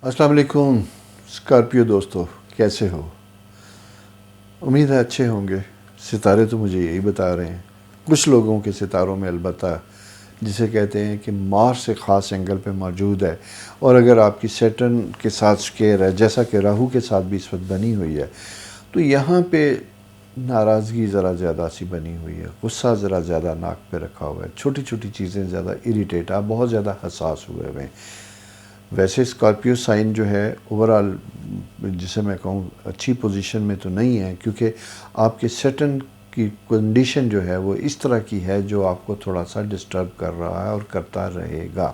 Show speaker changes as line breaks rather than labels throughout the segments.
السلام علیکم اسکارپیو دوستو، کیسے ہو؟ امید ہے اچھے ہوں گے۔ ستارے تو مجھے یہی بتا رہے ہیں، کچھ لوگوں کے ستاروں میں البتہ جسے کہتے ہیں کہ مارس سے خاص اینگل پہ موجود ہے، اور اگر آپ کی سیٹرن کے ساتھ سکیئر ہے جیسا کہ راہو کے ساتھ بھی اس وقت بنی ہوئی ہے، تو یہاں پہ ناراضگی ذرا زیادہ سی بنی ہوئی ہے، غصہ ذرا زیادہ ناک پہ رکھا ہوا ہے، چھوٹی چھوٹی چیزیں زیادہ اریٹیٹ، آپ بہت زیادہ حساس ہوئے ہوئے ہیں۔ ویسے اسکارپیو سائن جو ہے اوورآل جسے میں کہوں اچھی پوزیشن میں تو نہیں ہے، کیونکہ آپ کے سیٹرن کی کنڈیشن جو ہے وہ اس طرح کی ہے جو آپ کو تھوڑا سا ڈسٹرب کر رہا ہے اور کرتا رہے گا۔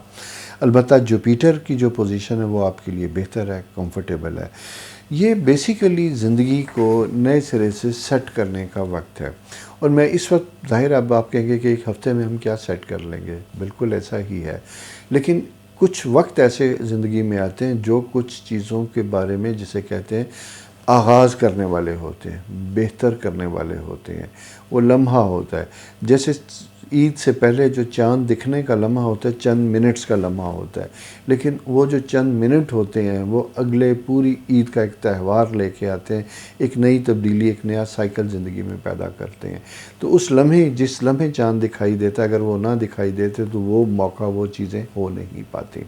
البتہ جوپیٹر کی جو پوزیشن ہے وہ آپ کے لیے بہتر ہے، کمفرٹیبل ہے۔ یہ بیسیکلی زندگی کو نئے سرے سے سیٹ کرنے کا وقت ہے، اور میں اس وقت ظاہر اب آپ کہیں گے کہ ایک ہفتے میں ہم کیا سیٹ کر لیں گے، بالکل ایسا ہی ہے، لیکن کچھ وقت ایسے زندگی میں آتے ہیں جو کچھ چیزوں کے بارے میں جسے کہتے ہیں آغاز کرنے والے ہوتے ہیں، بہتر کرنے والے ہوتے ہیں، وہ لمحہ ہوتا ہے۔ جیسے عید سے پہلے جو چاند دکھنے کا لمحہ ہوتا ہے چند منٹس کا لمحہ ہوتا ہے، لیکن وہ جو چند منٹ ہوتے ہیں وہ اگلے پوری عید کا ایک تہوار لے کے آتے ہیں، ایک نئی تبدیلی، ایک نیا سائیکل زندگی میں پیدا کرتے ہیں۔ تو اس لمحے جس لمحے چاند دکھائی دیتا ہے، اگر وہ نہ دکھائی دیتے تو وہ موقع، وہ چیزیں ہو نہیں پاتی۔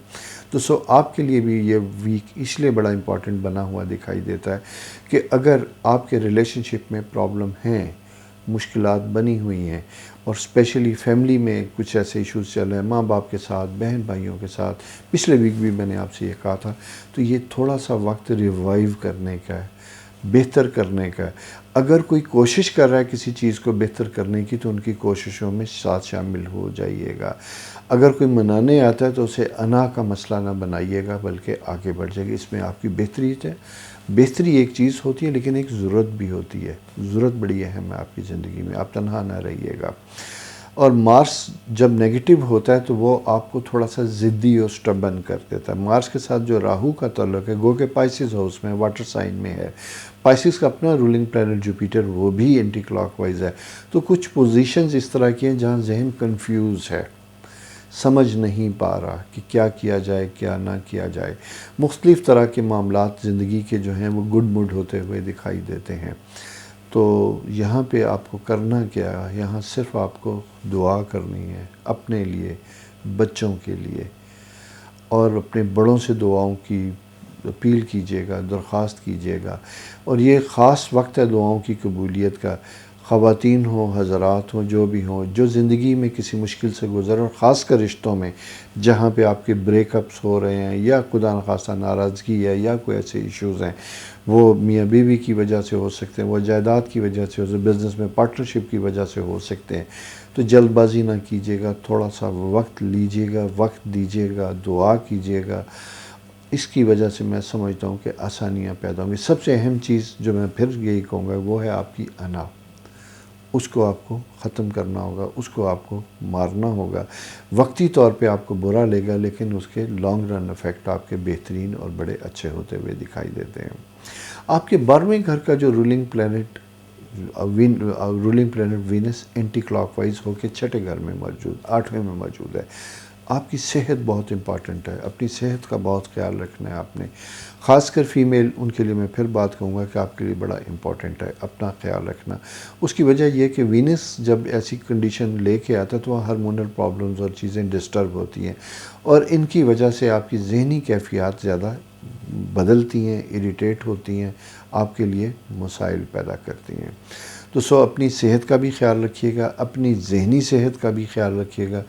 تو آپ کے لیے بھی یہ ویک اس لیے بڑا امپورٹنٹ بنا ہوا دکھائی دیتا ہے کہ اگر آپ کے ریلیشن شپ میں پرابلم ہیں، مشکلات بنی ہوئی ہیں، اور اسپیشلی فیملی میں کچھ ایسے ایشوز چل رہے ہیں، ماں باپ کے ساتھ، بہن بھائیوں کے ساتھ، پچھلے ویک بھی میں نے آپ سے یہ کہا تھا، تو یہ تھوڑا سا وقت ریوائیو کرنے کا ہے، بہتر کرنے کا ہے۔ اگر کوئی کوشش کر رہا ہے کسی چیز کو بہتر کرنے کی تو ان کی کوششوں میں ساتھ شامل ہو جائیے گا۔ اگر کوئی منانے آتا ہے تو اسے انا کا مسئلہ نہ بنائیے گا، بلکہ آگے بڑھ جائے گا۔ اس میں آپ کی بہتری ہے، بہتری ایک چیز ہوتی ہے لیکن ایک ضرورت بھی ہوتی ہے، ضرورت بڑی اہم ہے آپ کی زندگی میں، آپ تنہا نہ رہیے گا۔ اور مارس جب نیگیٹو ہوتا ہے تو وہ آپ کو تھوڑا سا ضدی اور سٹبن کر دیتا ہے۔ مارس کے ساتھ جو راہو کا تعلق ہے، گو کہ پائسز ہاؤس میں، واٹر سائن میں ہے، پائسز کا اپنا رولنگ پلانٹ جوپیٹر وہ بھی اینٹی کلاک وائز ہے، تو کچھ پوزیشنز اس طرح کی ہیں جہاں ذہن کنفیوز ہے، سمجھ نہیں پا رہا کہ کیا کیا جائے کیا نہ کیا جائے۔ مختلف طرح کے معاملات زندگی کے جو ہیں وہ گڈ موڈ ہوتے ہوئے دکھائی دیتے ہیں۔ تو یہاں پہ آپ کو کرنا کیا ہے، یہاں صرف آپ کو دعا کرنی ہے اپنے لیے، بچوں کے لیے، اور اپنے بڑوں سے دعاؤں کی اپیل کیجیے گا، درخواست کیجیے گا۔ اور یہ خاص وقت ہے دعاؤں کی قبولیت کا، خواتین ہوں، حضرات ہوں، جو بھی ہوں، جو زندگی میں کسی مشکل سے گزر، اور خاص کر رشتوں میں جہاں پہ آپ کے بریک اپس ہو رہے ہیں، یا خدا نخواستہ ناراضگی ہے، یا کوئی ایسے ایشوز ہیں، وہ میاں بیوی کی وجہ سے ہو سکتے ہیں، وہ جائیداد کی وجہ سے ہو سکتے ہیں، بزنس میں پارٹنرشپ کی وجہ سے ہو سکتے ہیں۔ تو جلد بازی نہ کیجیے گا، تھوڑا سا وقت لیجیے گا، وقت دیجیے گا، دعا کیجیے گا۔ اس کی وجہ سے میں سمجھتا ہوں کہ آسانیاں پیدا ہوں گی۔ سب سے اہم چیز جو میں پھر یہی کہوں گا وہ ہے آپ کی انا، اس کو آپ کو ختم کرنا ہوگا، اس کو آپ کو مارنا ہوگا۔ وقتی طور پہ آپ کو برا لے گا لیکن اس کے لانگ رن ایفیکٹ آپ کے بہترین اور بڑے اچھے ہوتے ہوئے دکھائی دیتے ہیں۔ آپ کے 12ویں گھر کا جو rolling planet Venus anticlockwise ہو کے 6ٹھے گھر میں موجود، 8ویں میں موجود ہے۔ آپ کی صحت بہت امپارٹنٹ ہے، اپنی صحت کا بہت خیال رکھنا ہے آپ نے، خاص کر فیمیل، ان کے لیے میں پھر بات کہوں گا کہ آپ کے لیے بڑا امپورٹنٹ ہے اپنا خیال رکھنا۔ اس کی وجہ یہ کہ وینس جب ایسی کنڈیشن لے کے آتا ہے تو وہ ہارمونل پرابلمز اور چیزیں ڈسٹرب ہوتی ہیں، اور ان کی وجہ سے آپ کی ذہنی کیفیات زیادہ بدلتی ہیں، اریٹیٹ ہوتی ہیں، آپ کے لیے مسائل پیدا کرتی ہیں۔ تو اپنی صحت کا بھی خیال رکھیے گا، اپنی ذہنی صحت کا بھی خیال رکھیے گا،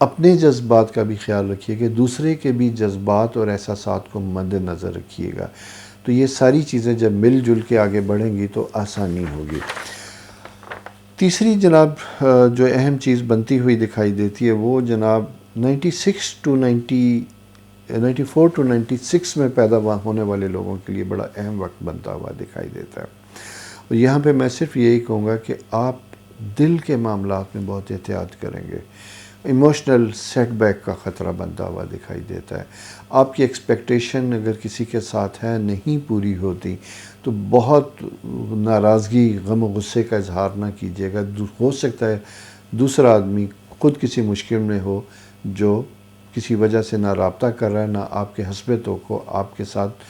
اپنے جذبات کا بھی خیال رکھیے گا، دوسرے کے بھی جذبات اور احساسات کو مد نظر رکھیے گا۔ تو یہ ساری چیزیں جب مل جل کے آگے بڑھیں گی تو آسانی ہوگی۔ تیسری جناب جو اہم چیز بنتی ہوئی دکھائی دیتی ہے وہ جناب 94 to 96 میں پیدا ہونے والے لوگوں کے لیے بڑا اہم وقت بنتا ہوا دکھائی دیتا ہے۔ اور یہاں پہ میں صرف یہی کہوں گا کہ آپ دل کے معاملات میں بہت احتیاط کریں گے، ایموشنل سیٹ بیک کا خطرہ بنتا ہوا دکھائی دیتا ہے۔ آپ کی ایکسپیکٹیشن اگر کسی کے ساتھ ہے نہیں پوری ہوتی تو بہت ناراضگی، غم و غصے کا اظہار نہ کیجیے گا۔ ہو سکتا ہے دوسرا آدمی خود کسی مشکل میں ہو جو کسی وجہ سے نہ رابطہ کر رہا ہے، نہ آپ کے حسبتوں کو آپ کے ساتھ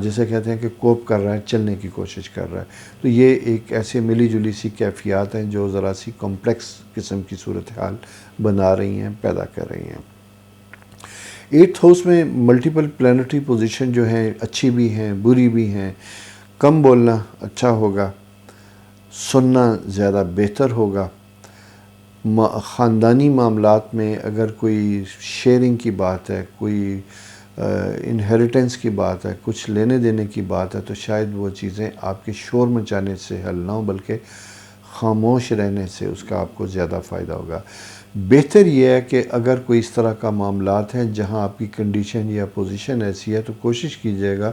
جسے کہتے ہیں کہ کوپ کر رہا ہے، چلنے کی کوشش کر رہا ہے. تو یہ ایک ایسے ملی جلی سی کیفیات ہیں جو ذرا سی کمپلیکس قسم کی صورتحال بنا رہی ہیں، پیدا کر رہی ہیں. 8th ہاؤس میں ملٹیپل پلانٹری پوزیشن جو ہیں اچھی بھی ہیں بری بھی ہیں. کم بولنا اچھا ہوگا، سننا زیادہ بہتر ہوگا. خاندانی معاملات میں اگر کوئی شیئرنگ کی بات ہے، کوئی انہیریٹنس کی بات ہے، کچھ لینے دینے کی بات ہے، تو شاید وہ چیزیں آپ کے شور مچانے سے حل نہ ہو، بلکہ خاموش رہنے سے اس کا آپ کو زیادہ فائدہ ہوگا. بہتر یہ ہے کہ اگر کوئی اس طرح کا معاملات ہیں جہاں آپ کی کنڈیشن یا پوزیشن ایسی ہے، تو کوشش کیجیے گا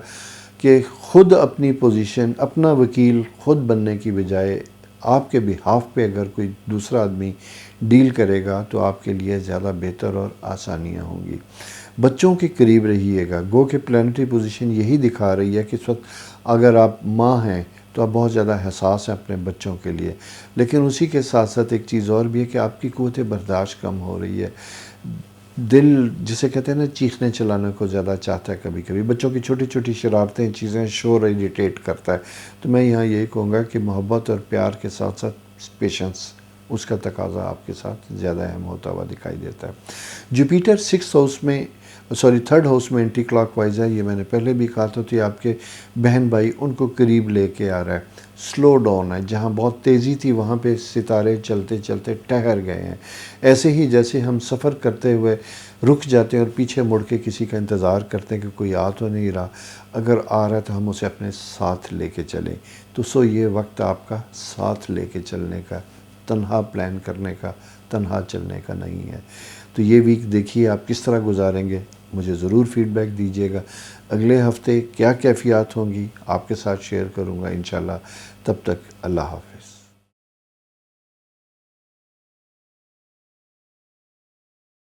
کہ خود اپنی پوزیشن، اپنا وکیل خود بننے کی بجائے آپ کے بہاف پہ اگر کوئی دوسرا آدمی ڈیل کرے گا تو آپ کے لیے زیادہ بہتر اور آسانیاں ہوں گی. بچوں کے قریب رہیے گا. گو کہ پلانٹری پوزیشن یہی دکھا رہی ہے کہ اس وقت اگر آپ ماں ہیں تو آپ بہت زیادہ حساس ہیں اپنے بچوں کے لیے، لیکن اسی کے ساتھ ساتھ ایک چیز اور بھی ہے کہ آپ کی قوت برداشت کم ہو رہی ہے. دل جسے کہتے ہیں نا چیخنے چلانے کو زیادہ چاہتا ہے کبھی کبھی. بچوں کی چھوٹی چھوٹی شرارتیں، چیزیں، شور اریٹیٹ کرتا ہے. تو میں یہاں یہی کہوں گا کہ محبت اور پیار کے ساتھ ساتھ پیشنس، اس کا تقاضا آپ کے ساتھ زیادہ اہم ہوتا ہوا دکھائی دیتا ہے. جوپیٹر 6th ہاؤس میں 3rd ہاؤس میں اینٹی کلاک وائز ہے. یہ میں نے پہلے بھی کہا تھا. تو یہ آپ کے بہن بھائی ان کو قریب لے کے آ رہا ہے. سلو ڈاؤن ہے. جہاں بہت تیزی تھی وہاں پہ ستارے چلتے چلتے ٹھہر گئے ہیں. ایسے ہی جیسے ہم سفر کرتے ہوئے رک جاتے ہیں اور پیچھے مڑ کے کسی کا انتظار کرتے ہیں کہ کوئی آ تو نہیں رہا، اگر آ رہا ہے تو ہم اسے اپنے ساتھ لے کے چلیں. تو یہ وقت آپ کا ساتھ لے کے چلنے کا، تنہا پلان کرنے کا، تنہا چلنے کا نہیں ہے. تو یہ ویک دیکھیے آپ کس طرح گزاریں گے. مجھے ضرور فیڈ بیک دیجیے گا. اگلے ہفتے کیا کیفیات ہوں گی آپ کے ساتھ شیئر کروں گا انشاءاللہ. تب تک اللہ حافظ.